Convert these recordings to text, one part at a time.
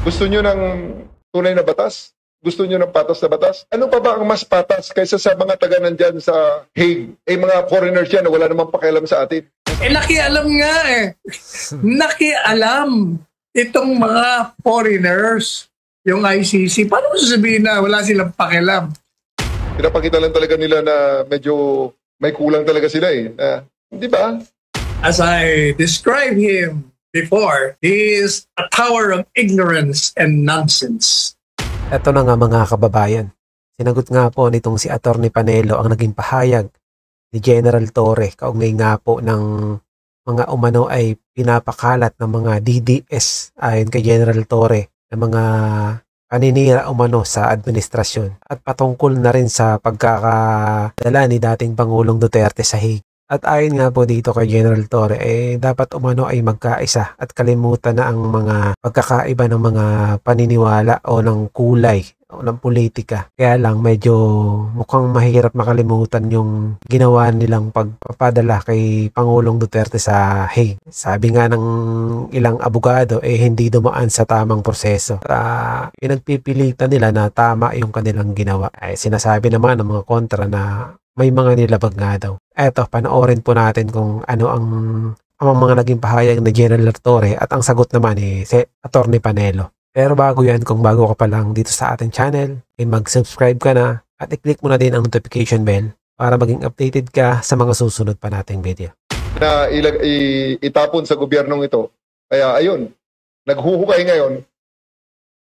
Gusto nyo ng tunay na batas? Gusto nyo ng patas na batas? Ano pa ba ang mas patas kaysa sa mga taga nandyan sa Hague? Mga foreigners yan na wala namang pakialam sa atin. Nakialam nga eh. Nakialam itong mga foreigners, yung ICC. Paano mo sasabihin na wala silang pakialam? Pinapakita lang talaga nila na medyo may kulang talaga sila eh. Di ba? As I described him before, he is a tower of ignorance and nonsense. Ito na nga mga kababayan. Sinagot nga po nitong si Atty. Panelo ang naging pahayag ni General Torre kaugnay nga po ng mga umano ay pinapakalat ng mga DDS ayon kay General Torre ng mga paninira umano sa administrasyon at patungkol na rin sa pagkakadala ni dating Pangulong Duterte sa Hague. At ayon nga po dito kay General Torre, dapat umano ay magkaisa at kalimutan na ang mga pagkakaiba ng mga paniniwala o ng kulay o ng politika. Kaya lang medyo mukhang mahirap makalimutan yung ginawa nilang pagpapadala kay Pangulong Duterte sa Hague. Sabi nga ng ilang abogado, hindi dumaan sa tamang proseso. Pinagpipilitan nila na tama yung kanilang ginawa. Sinasabi naman ng mga kontra na may mga nilabag nga daw. Eto, panoorin po natin kung ano ang mga naging pahayag ni General Torre at ang sagot naman ni Atty. Panelo. Pero bago yan, kung bago ka pa lang dito sa ating channel, mag-subscribe ka na at i-click mo na din ang notification bell para maging updated ka sa mga susunod pa nating video. Na itapon sa gobyernong ito. Kaya ayun, naghuhukay ngayon.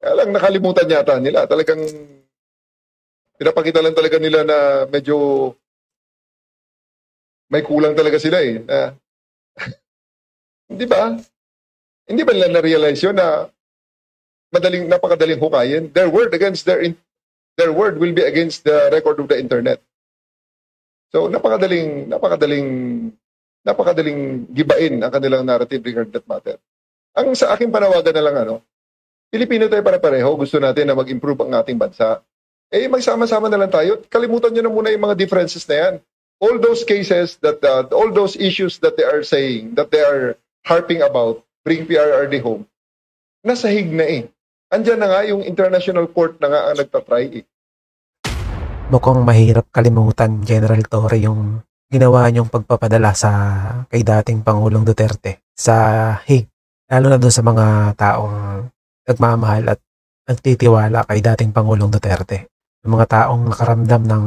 Kaya lang nakalimutan yata nila. Talagang pinapakita lang talaga nila na medyo may kulang talaga sila eh. Di ba? Hindi ba nila na-realize yun na napakadaling hukayin? Their word will be against the record of the internet. So napakadaling gibain ang kanilang narrative regarding that matter. Ang sa aking panawagan na lang Pilipino tayo pare-pareho, gusto natin na mag-improve ang ating bansa. Magsama-sama na lang tayo. Kalimutan nyo na muna yung mga differences na yan. All those cases all those issues that they are saying, that they are harping about, bring PRRD home, nasa Hague na eh. Andyan na nga yung international court na nga ang nagtatry eh. Mukhang mahirap kalimutan, General Torre, yung ginawa niyong pagpapadala kay dating Pangulong Duterte sa Hague. Lalo na doon sa mga taong nagmamahal at nagtitiwala kay dating Pangulong Duterte. Yung mga taong nakaramdam ng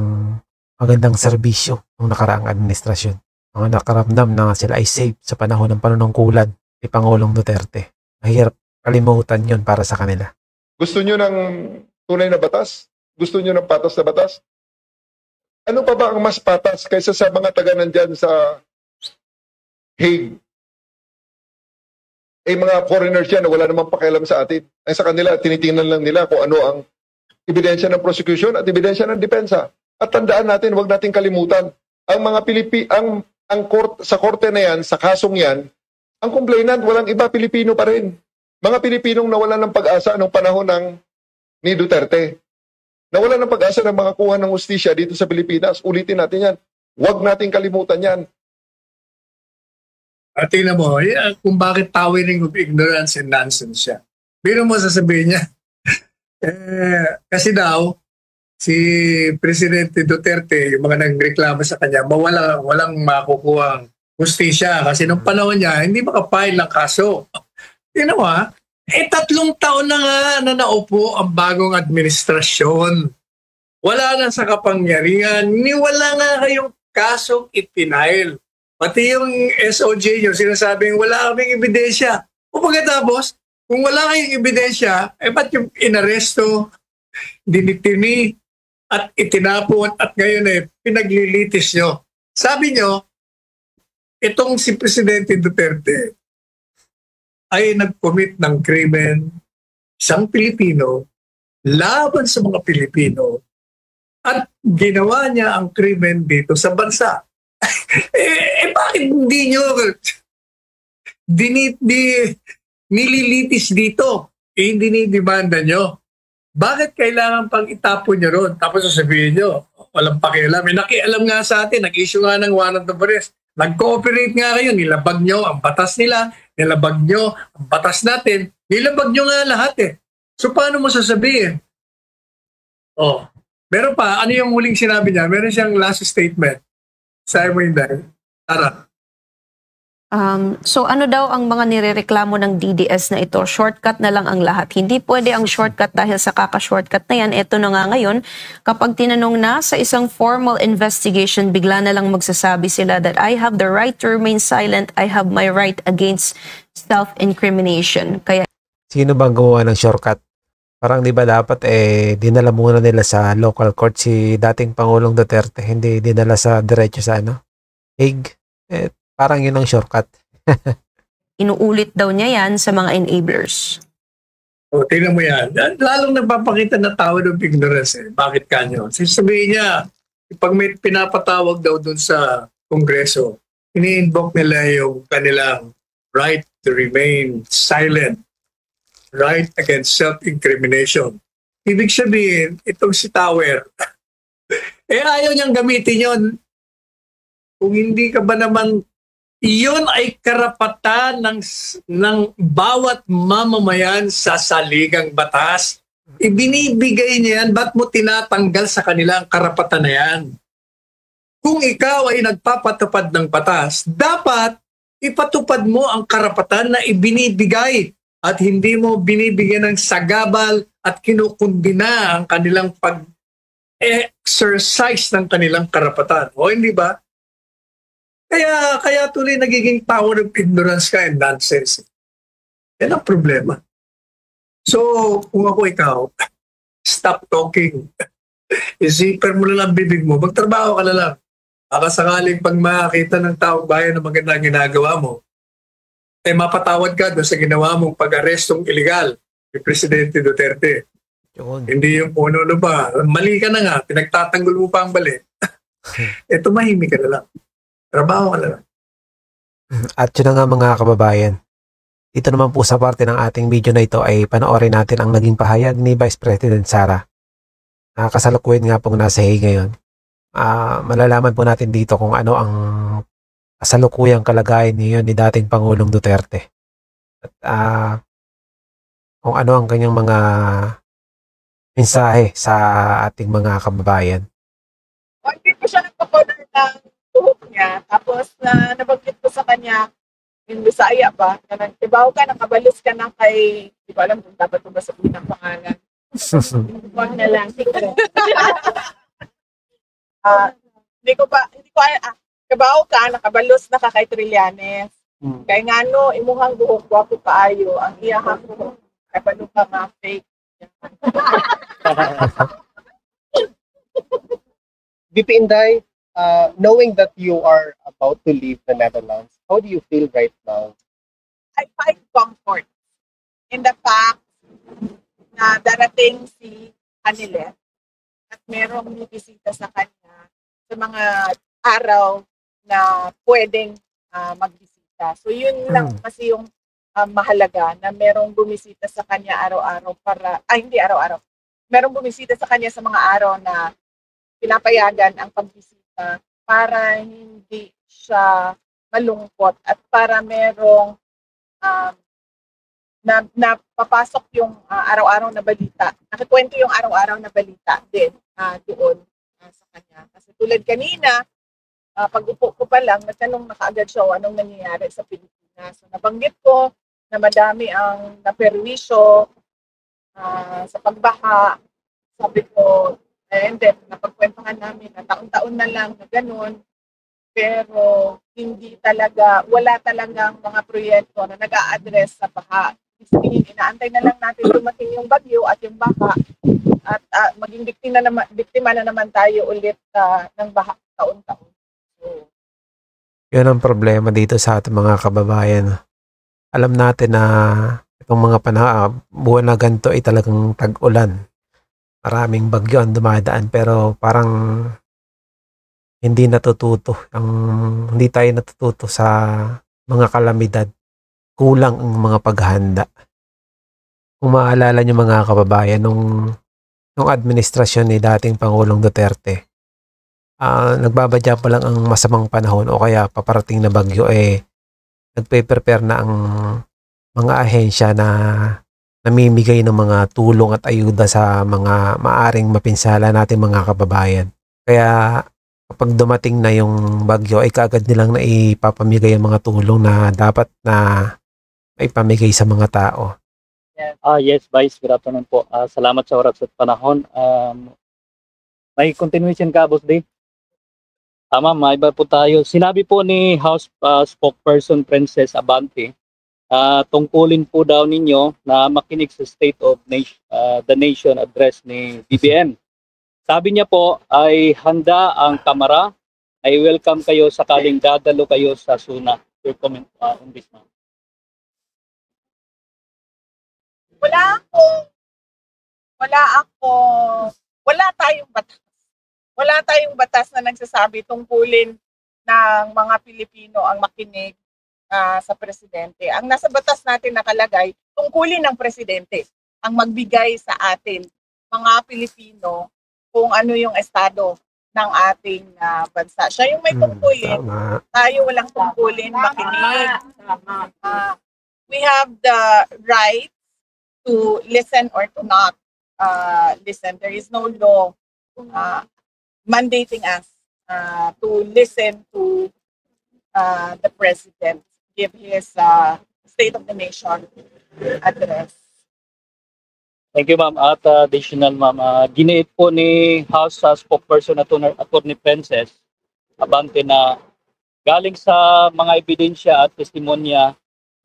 magandang serbisyo ng nakaraang administrasyon. Mga nakaramdam na sila ay safe sa panahon ng panunungkulan ni Pangulong Duterte. Mahirap kalimutan yun para sa kanila. Gusto nyo ng tunay na batas? Gusto nyo ng patas na batas? Ano pa ba ang mas patas kaysa sa mga taga nandyan sa Hague? Mga foreigners yan na wala namang pakialam sa atin. Ay sa kanila, tinitingnan lang nila kung ano ang ebidensya ng prosecution at ebidensya ng depensa. At tandaan natin, huwag nating kalimutan, ang mga sa korte na yan, sa kasong yan, ang complainant, walang iba, Pilipino pa rin. Mga Pilipinong nawalan ng pag-asa noong panahon ni Duterte. Nawalan ng pag-asa ng mga kuha ng hustisya dito sa Pilipinas. Ulitin natin yan. Huwag nating kalimutan yan. At tingnan mo, kung bakit towering of ignorance and nonsense siya. Bino mo sasabihin niya, kasi daw, si Presidente Duterte, yung mga nagreklamo sa kanya, walang makukuhang hustisya. Kasi nung panahon niya, hindi makapile ng kaso. Tingnan mo 3 taon na nga na naupo ang bagong administrasyon. Wala na sa kapangyarihan. Wala nga kayong kasong ipinail. Pati yung SOJ, yung sinasabing wala kaming ebidensya. O pagkatapos, kung wala kayong ebidensya, ba't yung inaresto, dinitini, at itinapon, at ngayon pinaglilitis nyo? Sabi nyo, itong si Presidente Duterte ay nag-commit ng krimen, isang Pilipino, laban sa mga Pilipino, at ginawa niya ang krimen dito sa bansa. Bakit hindi nyo nililitis dito? Hindi ni-demanda nyo. Bakit kailangan pang itapon nyo ron? Tapos sasabihin nyo, walang pakialam. Nakialam nga sa atin, nag-issue nga ng warrant of arrest. Nag-cooperate nga kayo, nilabag nyo ang batas nila, nilabag nyo ang batas natin, nilabag nyo nga lahat So paano mo sasabihin? Oh, meron pa, ano yung huling sinabi niya? Meron siyang last statement. Sabi mo yun dahil. Tara. So ano daw ang mga nirereklamo ng DDS na ito? Shortcut na lang ang lahat. Hindi pwede ang shortcut dahil sa kaka-shortcut na yan. Ito na nga ngayon, kapag tinanong na sa isang formal investigation, bigla na lang magsasabi sila that I have the right to remain silent. I have my right against self-incrimination. Kaya Sino bang gumawa ng shortcut? Parang di ba dapat dinala muna nila sa local court si dating Pangulong Duterte, hindi dinala sa diretso sa Hague. Parang yun ang shortcut. inuulit daw niya yan sa mga enablers. O, tingnan mo yan. Lalong nagpapakita na tao ng ignorance. Bakit kanyo? Sabihin niya, pag may pinapatawag daw dun sa Kongreso, ini-invoke nila yung kanilang right to remain silent, right against self-incrimination. Ibig sabihin, itong si Tower, ayaw niyang gamitin yun. Kung hindi ka ba naman, iyon ay karapatan ng bawat mamamayan sa saligang batas. Ibinibigay niya yan, ba't mo tinatanggal sa kanila ang karapatan na yan? Kung ikaw ay nagpapatupad ng batas, dapat ipatupad mo ang karapatan na ibinibigay at hindi mo binibigyan ng sagabal at kinukundina ang kanilang pag-exercise ng kanilang karapatan. O hindi ba? Kaya tuloy nagiging tower of ignorance ka and nonsense. Yan ang problema. So, kung ako ikaw, stop talking. Isipan mo na lang bibig mo. Magtrabaho ka na lang. Baka sakaling pag makakita ng taong bayan na maganda ang ginagawa mo, mapatawad ka doon sa ginawa mong pag-arestong illegal ni Presidente Duterte. Yun. Hindi yung puno ba. Mali ka na nga. Pinagtatanggol mo pa ang bali. Tumahimik ka na lang. Trabaho ka na lang. At yun na nga mga kababayan. Dito naman po sa parte ng ating video na ito ay panoorin natin ang naging pahayag ni Vice President Sara. Kasalukuyan nga pong nasa Hague ngayon. Malalaman po natin dito kung ano ang kasalukuyang kalagayan niyon ni dating Pangulong Duterte. At kung ano ang kanyang mga mensahe sa ating mga kababayan. Hindi ko siya nagpapalar ng tuhok niya. Tapos nabanggit ko sa kanya, yung Bisaya ba, na nagtibaw ka, nakabalos ka na kay, di ko alam kung dapat ko ba sabihin ang pangalan. Huwag na lang. Kabaw ka, nakabalos na ka kay Trillanes. Kaya nga no, imuhang buhok, wapo kaayo, ang iyahang buhok, kabalo ka nga fake. VP Inday, knowing that you are about to leave the Netherlands, how do you feel right now? I find comfort in the fact na darating si Anilet at merong bibisita sa kanya sa mga araw na pwedeng magbisita. So yun lang kasi yung mahalaga na merong bumisita sa kanya araw-araw hindi araw-araw. Merong bumisita sa kanya sa mga araw na pinapayagan ang pagbisita para hindi siya malungkot at para merong napapasok yung araw-araw na balita. Nakikwento yung araw-araw na balita din doon sa kanya. Kasi tulad kanina, pag upo ko pa lang, nagtanong na kaagad siya anong nangyayari sa Pilipinas. So nabanggit ko na madami ang naperwisyo sa pagbaha. Sabi ko, and then napagkwentuhan namin na taon-taon na lang na ganun. Pero wala talagang mga proyekto na nag-a-address sa baha. Inaantay na lang natin dumating yung bagyo at yung baha at maging biktima na naman tayo ulit ng baha taon-taon. So, yun ang problema dito sa ating mga kababayan. Alam natin na itong mga buwan na ganito ay talagang tag-ulan. Maraming bagyo ang dumadaan pero parang hindi tayo natututo sa mga kalamidad. Kulang ang mga paghahanda. Kung maalala niyo mga kababayan, nung administrasyon ni dating Pangulong Duterte, nagbabadya pa lang ang masamang panahon o kaya paparating na bagyo, nagpe-prepare na ang mga ahensya na namimigay ng mga tulong at ayuda sa mga maaring mapinsala natin mga kababayan. Kaya kapag dumating na yung bagyo ay kaagad nilang naipapamigay ang mga tulong na dapat na maipamigay sa mga tao. Yes, Vice. Good afternoon po. Salamat sa oras at panahon. May continuation ka, Boss Dave? Ma'am, may iba po tayo. Sinabi po ni House Spokesperson Princess Abante, tungkulin po daw ninyo na makinig sa State of the Nation address ni BBM. Sabi niya po ay handa ang Kamara, ay welcome kayo sakaling dadalo kayo sa SUNA. Your comment on this, ma'am. Wala tayong batas. Wala tayong batas na nagsasabi tungkulin ng mga Pilipino ang makinig sa presidente. Ang nasa batas natin nakalagay, tungkulin ng presidente ang magbigay sa atin, mga Pilipino, kung ano yung estado ng ating bansa. Siya yung may tungkulin. Tayo walang tungkulin makinig. We have the right to listen or to not listen. There is no law mandating us to listen to the president give his State of the Nation address. Thank you, ma'am. At additional, ma'am, giniit po ni House Spokesperson Attorney Princess Abante na galing sa mga ebidensya at testimonya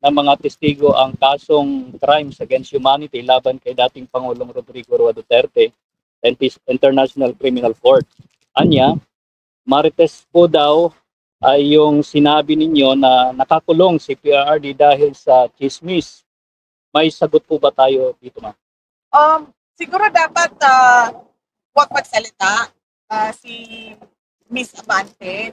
ng mga testigo ang kasong crimes against humanity laban kay dating Pangulong Rodrigo Roa Duterte and International Criminal Court. Anya, marites po daw ay yung sinabi ninyo na nakakulong si PRRD dahil sa chismis. May sagot po ba tayo dito, ma'am? Siguro dapat huwag magsalita si Miss Abante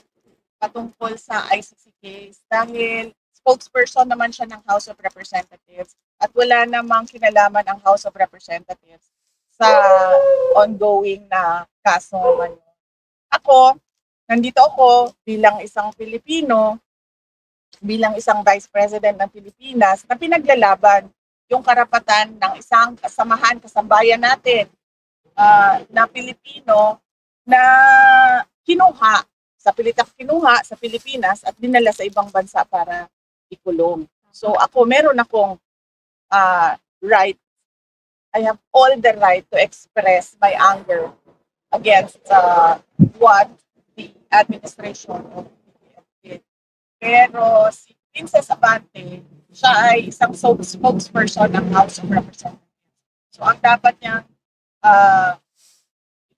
patungkol sa ICC case dahil spokesperson naman siya ng House of Representatives at wala namang kinalaman ang House of Representatives sa ongoing na kaso naman. Nandito ako bilang isang Pilipino, bilang isang Vice President ng Pilipinas na pinaglalaban yung karapatan ng isang kasambayan natin na Pilipino na kinuha sa Pilipinas at dinala sa ibang bansa para ikulong. So meron akong right. I have all the right to express my anger against what the administration of BBM did. Pero si Princess Abante, siya ay isang spokesperson ng House of Representatives. So ang dapat niya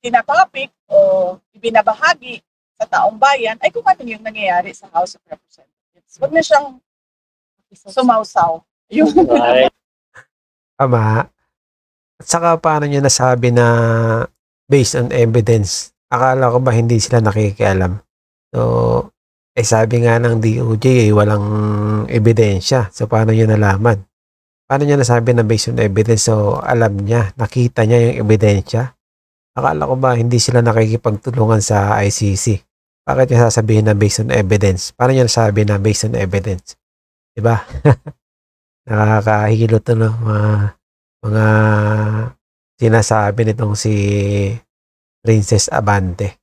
tinatopic o ibinabahagi sa taong bayan ay kung ano yung nangyayari sa House of Representatives. Huwag na siyang sumausaw. Right. Tama. At saka paano niya nasabi na based on evidence? Akala ko ba hindi sila nakikialam? So, sabi nga ng DOJ walang ebidensya. So, paano niya nalaman? Paano niya nasabi na based on evidence? So, alam niya, nakita niya yung ebidensya. Akala ko ba hindi sila nakikipagtulungan sa ICC? Bakit niya sasabihin na based on evidence? Paano niya nasabi na based on evidence? Diba? Nakakahilo to, no? Mga sinasabi nitong si Princess Abante.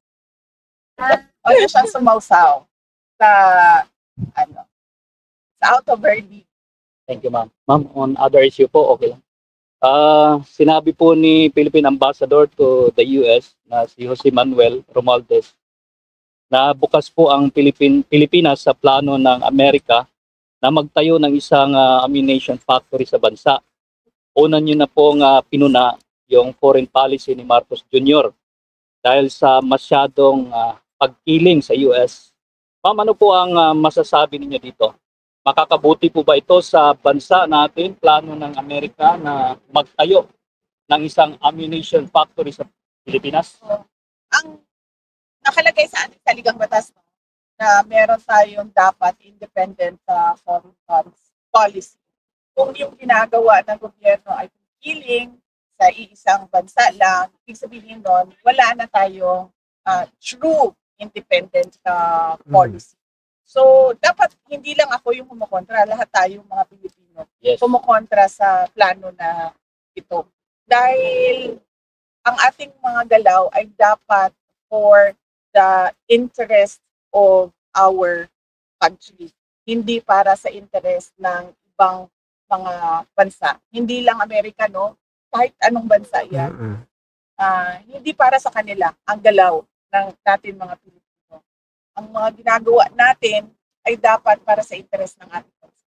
O na siyang sumausaw sa out of her league. Thank you, ma'am. Ma'am, on other issue po, okay lang. Sinabi po ni Philippine Ambassador to the US na si Jose Manuel Romualdez na bukas po ang Pilipinas sa plano ng Amerika na magtayo ng isang ammunition factory sa bansa. Una nyo na pong pinuna yung foreign policy ni Marcos Jr. dahil sa masyadong pagkiling sa US. Ma'am, ano po ang masasabi ninyo dito? Makakabuti po ba ito sa bansa natin, plano ng Amerika na magtayo ng isang ammunition factory sa Pilipinas? Ang nakalagay sa ating saligang batas na meron tayong dapat independent foreign policy. Kung yung ginagawa ng gobyerno ay pagkiling sa iisang bansa lang, ibig sabihin nun, wala na tayong true independent policy. So, dapat hindi lang ako yung kumukontra, lahat tayong mga Pilipino Pilipino. Yes. Kumukontra sa plano na ito. Dahil ang ating mga galaw ay dapat for the interest of our country. Hindi para sa interest ng ibang mga bansa. Hindi lang Amerikano, kahit anong bansa yan. Mm-mm. Hindi para sa kanila ang galaw ng natin mga Pilipino. Ang mga ginagawa natin ay dapat para sa interest ng ating bansa.